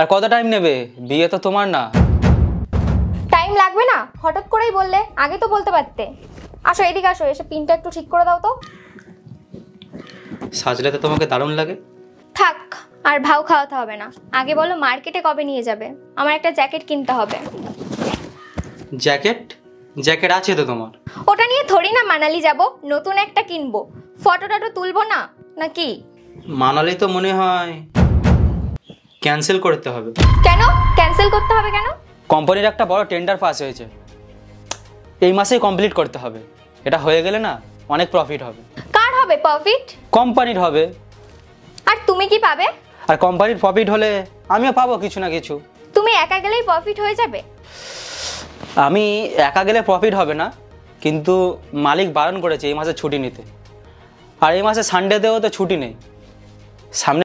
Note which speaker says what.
Speaker 1: আর কত টাইম নেবে? বিয়ে তো তোমার না।
Speaker 2: টাইম লাগবে না, হঠাৎ করেই বললে, আগে তো বলতে পারতে। আসো এদিকে আসো, এসে পিনটা একটু ঠিক করে দাও তো।
Speaker 1: সাজলে তো তোমাকে দারুণ লাগে।
Speaker 2: থাক, আর ভাও খাওয়াতে হবে না। আগে বলো মার্কেটে কবে নিয়ে যাবে? আমার একটা জ্যাকেট কিনতে হবে।
Speaker 1: জ্যাকেট? জ্যাকেট আছে তো তোমার।
Speaker 2: ওটা নিয়ে থোড়ি না মানালি যাব, নতুন একটা কিনবো। ফটোটা তো তুলবো না নাকি?
Speaker 1: মানালি তো মনে হয় ক্যান্সেল করতে হবে।
Speaker 2: কেন ক্যান্সেল করতে হবে কেন?
Speaker 1: কোম্পানির একটা বড় টেন্ডার পাস হয়েছে, এই মাসেই কমপ্লিট করতে হবে। এটা হয়ে গেলে না অনেক প্রফিট হবে।
Speaker 2: কার হবে প্রফিট?
Speaker 1: কোম্পানির হবে।
Speaker 2: আর তুমি কি পাবে?
Speaker 1: আর কোম্পানির প্রফিট হলে আমিও পাবো কিছু না কিছু।
Speaker 2: তুমি একা গেলেই প্রফিট হয়ে যাবে?
Speaker 1: আমি একা গেলে প্রফিট হবে না, কিন্তু মালিক বারণ করেছে এই মাসে ছুটি নিতে। আর এই মাসে সানডেতেও তো ছুটি নেই। সামনে